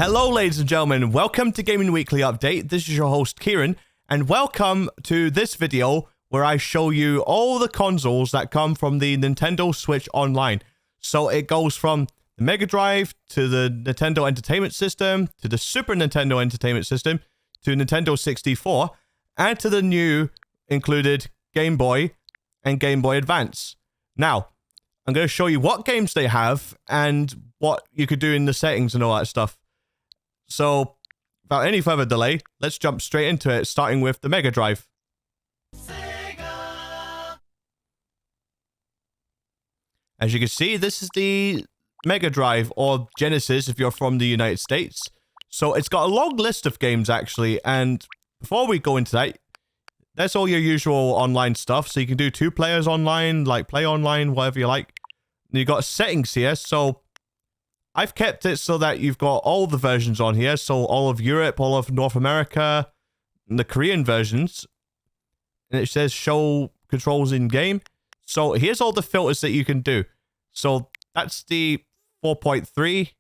Hello, ladies and gentlemen. Welcome to Gaming Weekly Update. This is your host, Kieran, and welcome to this video where I show you all the consoles that come from the Nintendo Switch Online. So it goes from the Mega Drive to the Nintendo Entertainment System to the Super Nintendo Entertainment System to Nintendo 64 and to the new included Game Boy and Game Boy Advance. Now, I'm going to show you what games they have and what you could do in the settings and all that stuff. So, without any further delay, let's jump straight into it, starting with the Mega Drive. SEGA! As you can see, this is the Mega Drive, or Genesis if you're from the United States. So, it's got a long list of games, actually, and before we go into that, that's all your usual online stuff. So, you can do 2 players online, like play online, whatever you like. And you've got settings here, so I've kept it so that you've got all the versions on here. So all of Europe, all of North America, and the Korean versions. And it says show controls in game. So here's all the filters that you can do. So that's the 4.3.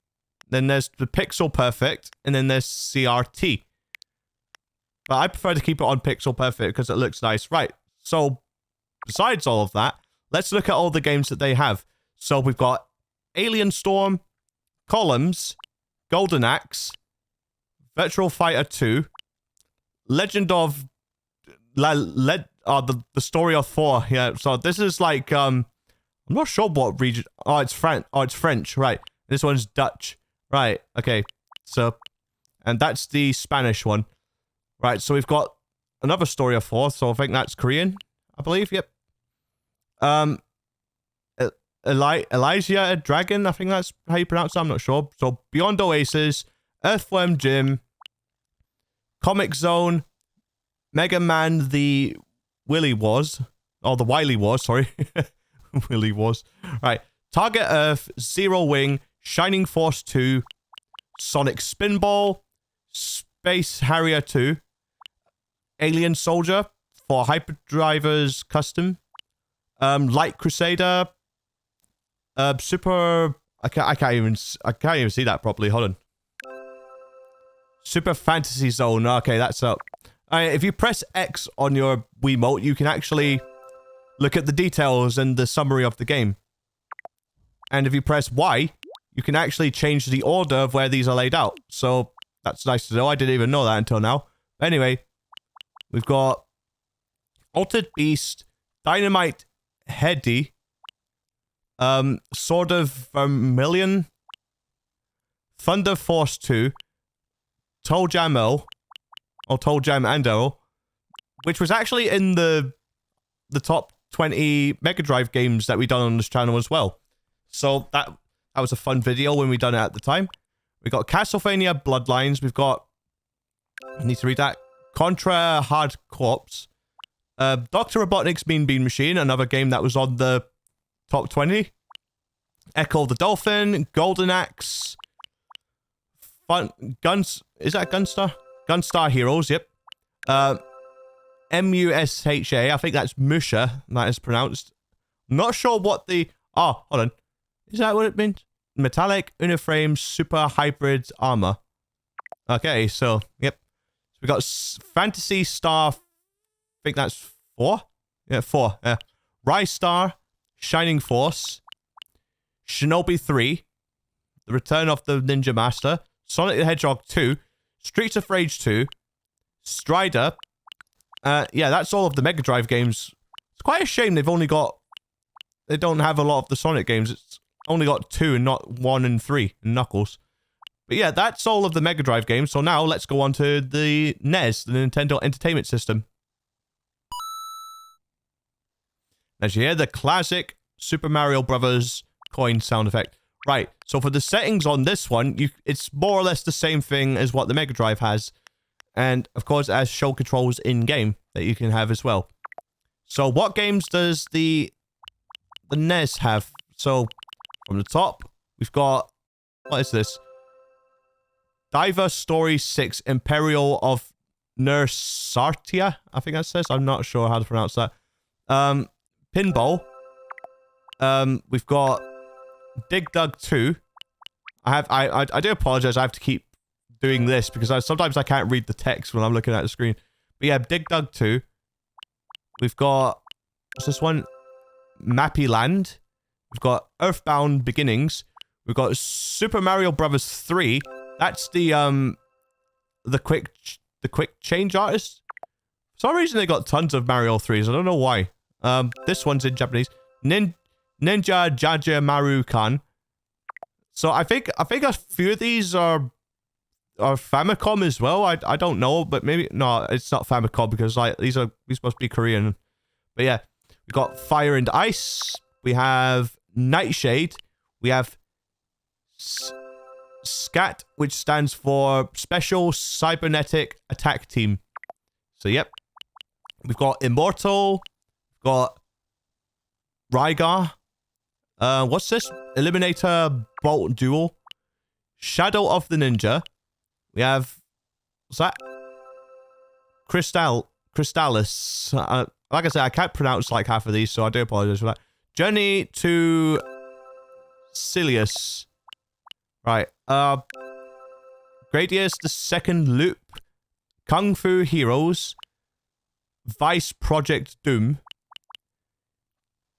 Then there's the Pixel Perfect. And then there's CRT. But I prefer to keep it on Pixel Perfect because it looks nice. Right. So besides all of that, let's look at all the games that they have. So we've got Alien Storm, Columns, Golden Axe, Virtual Fighter 2, Legend of the Story of Thor. Yeah, so this is like I'm not sure what region. Oh, it's French. Oh, it's French. Right. This one's Dutch. Right. Okay. So, and that's the Spanish one. Right. So we've got another Story of Thor. So I think that's Korean. I believe. Yep. Elijah Dragon, I think that's how you pronounce it, I'm not sure. So, Beyond Oasis, Earthworm Jim, Comic Zone, Mega Man the Willy Wars, or the Wily Wars, sorry. Willy Wars. Right. Target Earth, Zero Wing, Shining Force 2, Sonic Spinball, Space Harrier 2, Alien Soldier for Hyperdriver's Custom, Light Crusader, Super... I can't even see that properly. Hold on. Super Fantasy Zone. Okay, that's up. If you press X on your Wiimote, you can actually look at the details and the summary of the game. And if you press Y, you can actually change the order of where these are laid out. So that's nice to know. I didn't even know that until now. But anyway, we've got Altered Beast, Dynamite Heady, Sword of Vermilion, Thunder Force 2, Toe Jam Earl, or Toe Jam and Earl, which was actually in the top 20 Mega Drive games that we done on this channel as well. So that was a fun video when we done it at the time. We got Castlevania Bloodlines. We've got, I need to read that, Contra Hard Corps, Dr. Robotnik's Mean Bean Machine, another game that was on the top 20. Echo the Dolphin, Golden Axe, is that Gunstar? Gunstar Heroes, yep. Musha, I think that's Musha, that is pronounced. Not sure what the... Oh, hold on. Is that what it means? Metallic Uniframe Super Hybrid Armor. Okay, so, yep. So we got Fantasy Star, I think that's 4? Yeah, 4, yeah. Rise Star, Shining Force, Shinobi 3, The Return of the Ninja Master, Sonic the Hedgehog 2, Streets of Rage 2, Strider. Yeah, that's all of the Mega Drive games. It's quite a shame they don't have a lot of the Sonic games. It's only got 2 and not 1 and 3 and Knuckles. But yeah, that's all of the Mega Drive games. So now let's go on to the NES, the Nintendo Entertainment System. As you hear, the classic Super Mario Brothers coin sound effect. Right, so for the settings on this one, it's more or less the same thing as what the Mega Drive has. And, of course, it has show controls in-game that you can have as well. So what games does the NES have? So, from the top, we've got... What is this? Diver Story 6 Imperial of Nersartia, I think that says. I'm not sure how to pronounce that. Pinball. We've got Dig Dug 2. I do apologize. I have to keep doing this because sometimes I can't read the text when I'm looking at the screen. But yeah, Dig Dug 2. We've got, what's this one? Mappy Land. We've got Earthbound Beginnings. We've got Super Mario Brothers 3. That's the quick change artist. For some reason they got tons of Mario 3s. I don't know why. This one's in Japanese. Ninja Jaja Maru-kan. So I think a few of these are Famicom as well. I don't know, but maybe no, it's not Famicom because like these must be Korean. But yeah, we got Fire and Ice. We have Nightshade. We have SCAT, which stands for Special Cybernetic Attack Team. So yep, we've got Immortal. We've got Rygar. What's this? Eliminator Bolt Duel. Shadow of the Ninja. We have, what's that? Crystallis. Like I said, I can't pronounce like half of these, so I do apologize for that. Journey to Silius. Right. Gradius the Second Loop. Kung Fu Heroes. Vice Project Doom.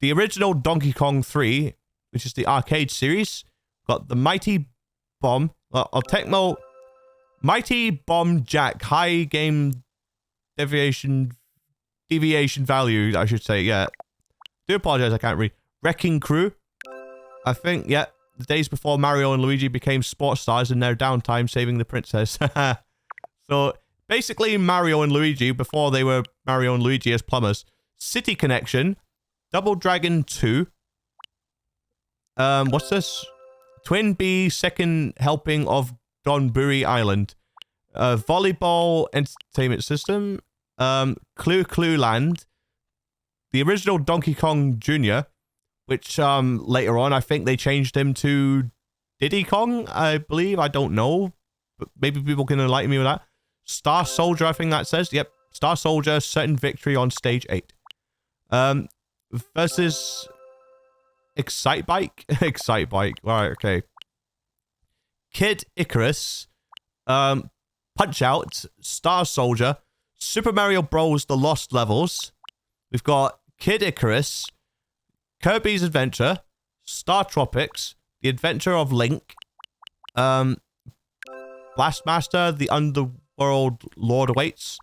The original Donkey Kong 3, which is the arcade series. Got the Mighty Bomb. Tecmo... Mighty Bomb Jack. High game deviation value, I should say. Yeah. Do apologize, I can't read. Wrecking Crew. I think, yeah. The days before Mario and Luigi became sports stars in their downtime saving the princess. So, basically Mario and Luigi before they were Mario and Luigi as plumbers. City Connection. Double Dragon 2. What's this? Twin B second helping of Donburi Island. Volleyball Entertainment System. Clue Land. The original Donkey Kong Jr., which later on I think they changed him to Diddy Kong, I believe. I don't know. But maybe people can enlighten me with that. Star Soldier, I think that says. Yep. Star Soldier, certain victory on stage 8. Versus Excite Bike. Excite Bike. Alright, okay. Kid Icarus, Punch Out, Star Soldier, Super Mario Bros. The Lost Levels. We've got Kid Icarus, Kirby's Adventure, Star Tropics, The Adventure of Link, Blastmaster, The Underworld Lord Awaits,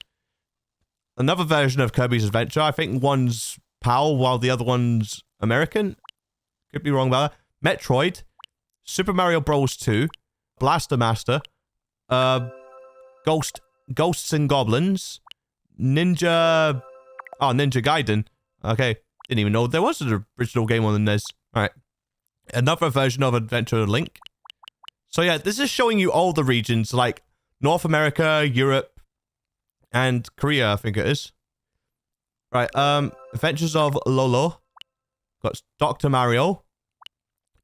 another version of Kirby's Adventure. I think one's PAL while the other one's American. Could be wrong about that. Metroid, Super Mario Bros. 2, Blaster Master, Ghosts and Goblins, Ninja Gaiden. Okay, didn't even know there was an original game on the NES. Alright. Another version of Adventure of Link. So yeah, this is showing you all the regions, like North America, Europe, and Korea, I think it is. Right, Adventures of Lolo. Got Dr. Mario.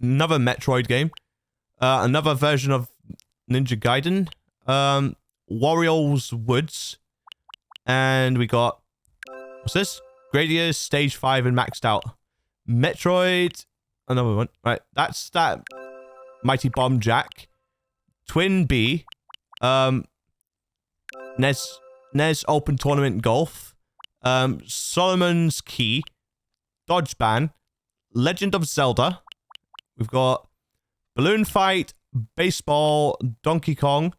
Another Metroid game. Another version of Ninja Gaiden. Wario's Woods. And we got... What's this? Gradius, Stage 5, and Maxed Out. Metroid... Another one. Right, that's that. Mighty Bomb Jack. Twin B. NES Open Tournament Golf. Solomon's Key. Dodge Ban. Legend of Zelda. We've got Balloon Fight, Baseball, Donkey Kong,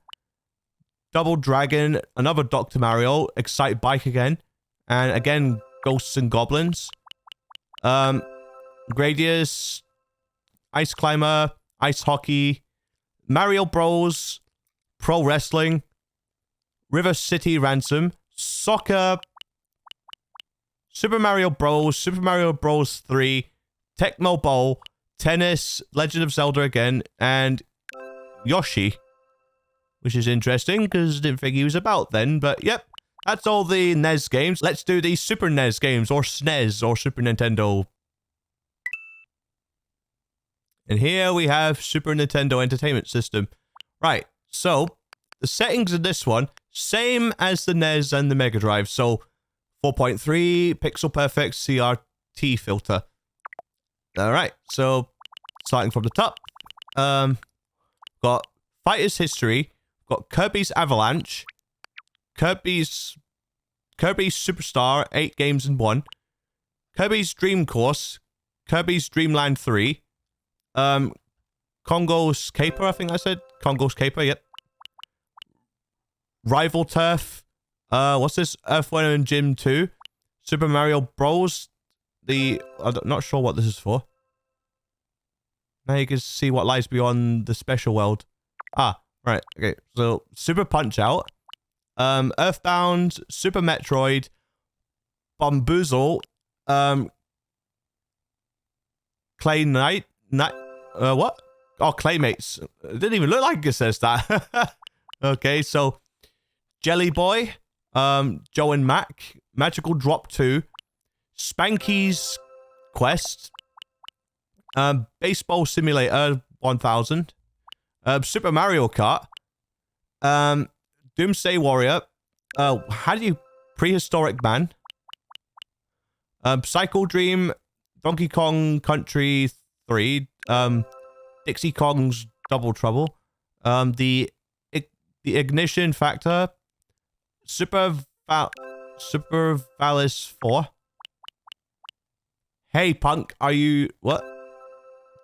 Double Dragon, another Dr. Mario, Excite Bike again, and again, Ghosts and Goblins. Gradius, Ice Climber, Ice Hockey, Mario Bros, Pro Wrestling, River City Ransom, Soccer, Super Mario Bros, Super Mario Bros 3, Tecmo Bowl, Tennis, Legend of Zelda again, and Yoshi. Which is interesting, because I didn't think he was about then, but yep. That's all the NES games. Let's do the Super NES games, or SNES, or Super Nintendo. And here we have Super Nintendo Entertainment System. Right, so, the settings in this one, same as the NES and the Mega Drive. So, 4.3 Pixel Perfect CRT filter. Alright, so starting from the top. Got Fighter's History, Got Kirby's Avalanche, Kirby's Superstar, 8 games in 1, Kirby's Dream Course, Kirby's Dream Land 3, Congo's Caper, I think I said. Congo's Caper, yep. Rival Turf, what's this? Earthworm and Gym 2, Super Mario Bros. I'm not sure what this is for. Now you can see what lies beyond the special world. Ah, right, okay. So, Super Punch-Out, Earthbound, Super Metroid, Bamboozle, Clay Knight, what? Oh, Claymates. It didn't even look like it says that. Okay, so Jelly Boy, Joe and Mac, Magical Drop 2, Spanky's Quest, Baseball Simulator 1000, Super Mario Kart, Doomsday Warrior, how do you Prehistoric Man, Cycle Dream, Donkey Kong Country 3, Dixie Kong's Double Trouble, the Ignition Factor, Super Valis 4. Hey Punk, are you what?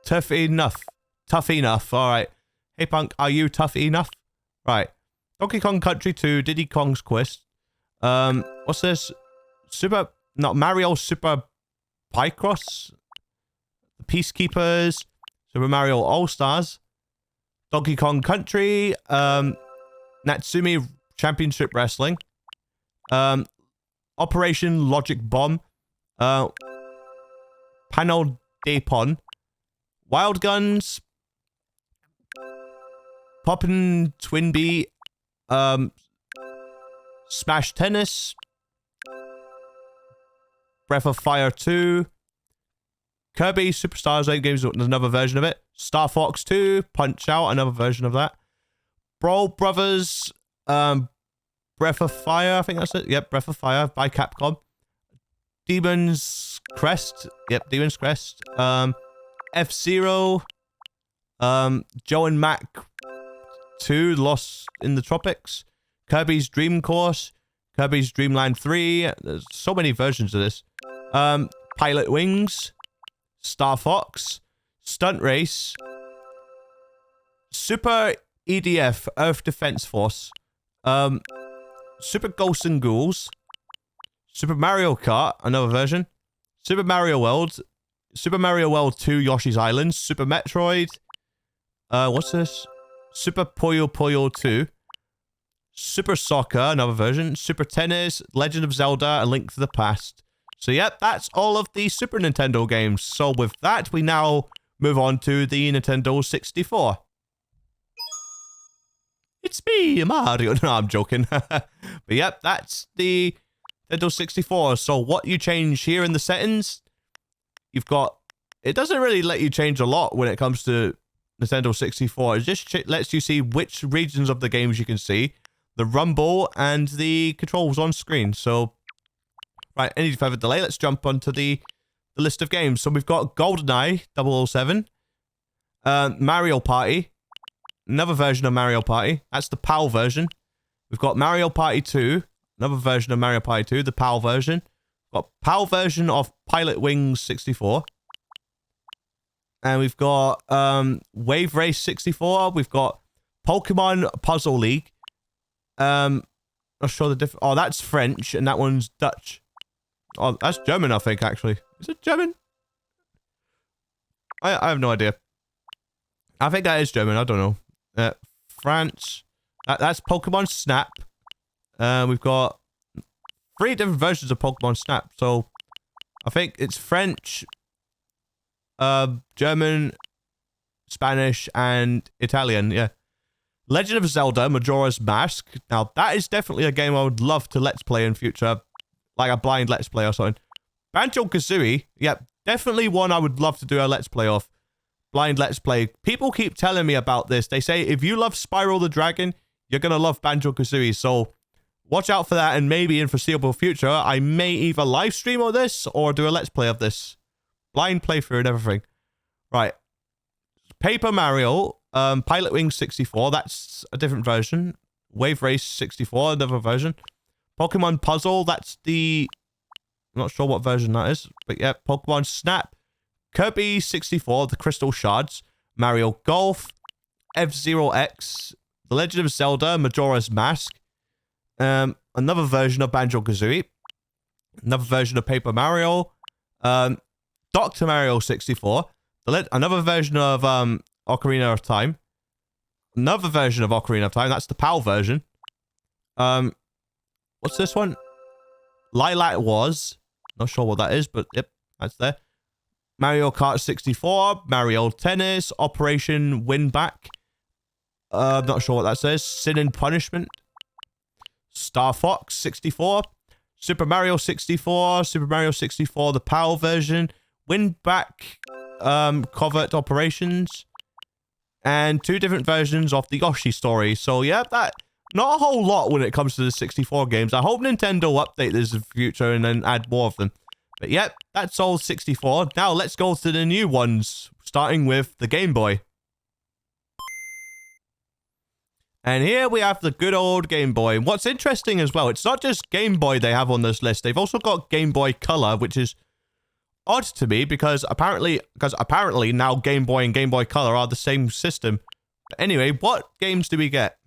Tough enough. Tough enough. Alright. Hey Punk, are you tough enough? Right. Donkey Kong Country 2, Diddy Kong's Quest. What's this? Mario Super Picross. The Peacekeepers. Super Mario All-Stars. Donkey Kong Country. Natsumi Championship Wrestling. Operation Logic Bomb. Panel Depon. Wild Guns. Poppin' Twinbee. Smash Tennis. Breath of Fire 2. Kirby Superstars 8 games, there's another version of it. Star Fox 2, Punch Out, another version of that. Brawl Brothers, Breath of Fire, I think that's it. Yep, Breath of Fire by Capcom. Demon's Crest, yep, Demon's Crest. F-Zero, Joe and Mac 2, Lost in the Tropics. Kirby's Dream Course, Kirby's Dream Land 3. There's so many versions of this. Pilot Wings. Star Fox, Stunt Race, Super EDF, Earth Defense Force, Super Ghosts and Ghouls, Super Mario Kart, another version, Super Mario World 2, Yoshi's Island, Super Metroid, what's this? Super Puyo Puyo 2, Super Soccer, another version, Super Tennis, Legend of Zelda, A Link to the Past. So, yep, that's all of the Super Nintendo games. So, with that, we now move on to the Nintendo 64. It's me, Mario. No, I'm joking. But, yep, that's the Nintendo 64. So, what you change here in the settings, you've got... It doesn't really let you change a lot when it comes to Nintendo 64. It just lets you see which regions of the games you can see, the rumble, and the controls on screen. So... Right, any further delay, let's jump onto the list of games. So we've got GoldenEye 007, Mario Party, another version of Mario Party. That's the PAL version. We've got Mario Party 2, another version of Mario Party 2, the PAL version. We've got PAL version of Pilot Wings 64. And we've got Wave Race 64. We've got Pokemon Puzzle League. Not sure the difference. Oh, that's French, and that one's Dutch. Oh, that's German, I think, actually. Is it German? I have no idea. I think that is German. I don't know. France. That's Pokemon Snap. We've got 3 different versions of Pokemon Snap. So, I think it's French, German, Spanish, and Italian. Yeah. Legend of Zelda, Majora's Mask. Now, that is definitely a game I would love to Let's Play in future. Like a blind Let's Play or something. Banjo-Kazooie. Yep, definitely one I would love to do a Let's Play of. Blind Let's Play. People keep telling me about this. They say, if you love Spyro the Dragon, you're going to love Banjo-Kazooie. So, watch out for that. And maybe in foreseeable future, I may either live stream of this or do a Let's Play of this. Blind playthrough and everything. Right. Paper Mario. Pilot Wing 64, that's a different version. Wave Race 64, another version. Pokemon Puzzle, that's the... I'm not sure what version that is, but yeah, Pokemon Snap. Kirby 64, the Crystal Shards. Mario Golf. F-Zero X. The Legend of Zelda, Majora's Mask. Another version of Banjo-Kazooie. Another version of Paper Mario. Dr. Mario 64. Another version of Ocarina of Time. Another version of Ocarina of Time. That's the PAL version. What's this one? Lilac Wars. Not sure what that is, but yep, that's there. Mario Kart 64. Mario Tennis. Operation Winback. Not sure what that says. Sin and Punishment. Star Fox 64. Super Mario 64. Super Mario 64, the PAL version. Winback. Covert Operations. And 2 different versions of the Yoshi story. So yeah, that not a whole lot when it comes to the 64 games. I hope Nintendo will update this in the future and then add more of them. But yep, that's all 64. Now let's go to the new ones, starting with the Game Boy. And here we have the good old Game Boy. And what's interesting as well, it's not just Game Boy they have on this list. They've also got Game Boy Color, which is odd to me because apparently now Game Boy and Game Boy Color are the same system. But anyway, what games do we get?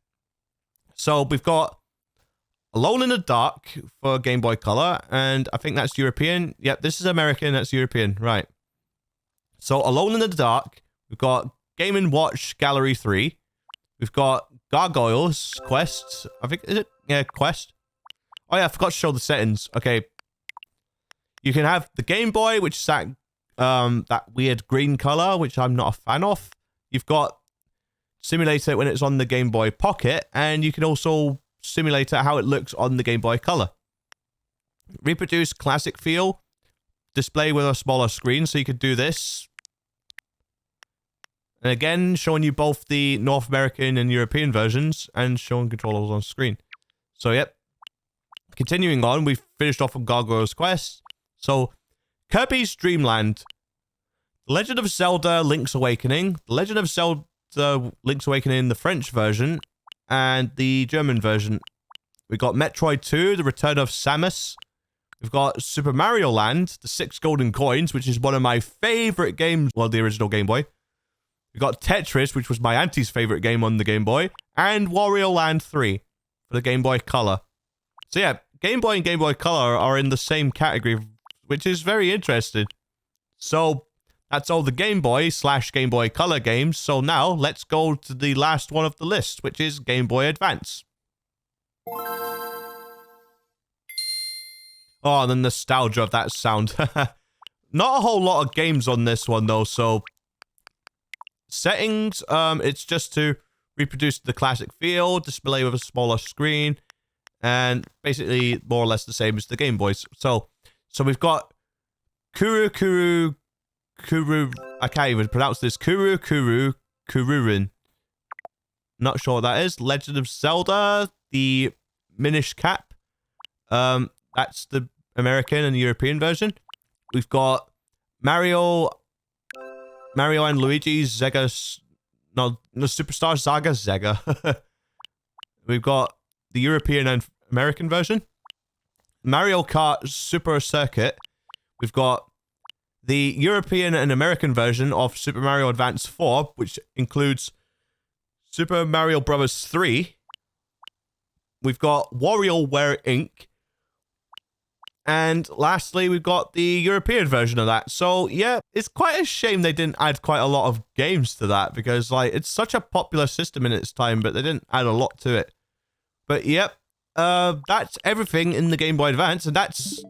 So we've got Alone in the Dark for Game Boy Color, and I think that's European. Yep, this is American, that's European, right. So Alone in the Dark, we've got Game & Watch Gallery 3, we've got Gargoyles Quest, I think, is it? Yeah, Quest. Oh yeah, I forgot to show the settings. Okay. You can have the Game Boy, which is that weird green color, which I'm not a fan of. You've got simulate it when it's on the Game Boy Pocket, and you can also simulate it how it looks on the Game Boy Color. Reproduce classic feel. Display with a smaller screen, so you could do this. And again, showing you both the North American and European versions, and showing controllers on screen. So yep. Continuing on, we've finished off on Gargoyles Quest. So, Kirby's Dream Land. The Legend of Zelda Link's Awakening. The Legend of Zelda Link's Awakening, the French version, and the German version. We've got Metroid 2, The Return of Samus. We've got Super Mario Land, The 6 Golden Coins, which is one of my favorite games, well, the original Game Boy. We've got Tetris, which was my auntie's favorite game on the Game Boy, and Wario Land 3 for the Game Boy Color. So yeah, Game Boy and Game Boy Color are in the same category, which is very interesting. So that's all the Game Boy / Game Boy Color games. So now let's go to the last one of the list, which is Game Boy Advance. Oh, the nostalgia of that sound. Not a whole lot of games on this one though, so settings, it's just to reproduce the classic feel, display with a smaller screen, and basically more or less the same as the Game Boys. So we've got Kuru, I can't even pronounce this. Kururin. Not sure what that is. Legend of Zelda, the Minish Cap. That's the American and European version. We've got Mario and Luigi's Sega, no, Superstar Saga Sega. We've got the European and American version. Mario Kart Super Circuit. We've got the European and American version of Super Mario Advance 4, which includes Super Mario Bros. 3. We've got WarioWare Inc. And lastly, we've got the European version of that. So, yeah, it's quite a shame they didn't add quite a lot of games to that because, like, it's such a popular system in its time, but they didn't add a lot to it. But, yep, that's everything in the Game Boy Advance, and that's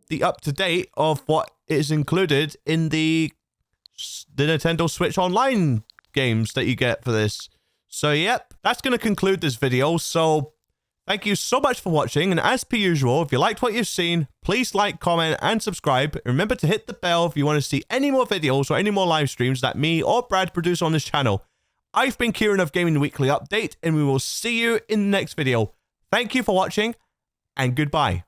the up-to-date of what is included in the Nintendo Switch Online games that you get for this. So, yep, that's going to conclude this video. So, thank you so much for watching, and as per usual, if you liked what you've seen, please like, comment, and subscribe. And remember to hit the bell if you want to see any more videos or any more live streams that me or Brad produce on this channel. I've been Kieran of Gaming Weekly Update, and we will see you in the next video. Thank you for watching, and goodbye.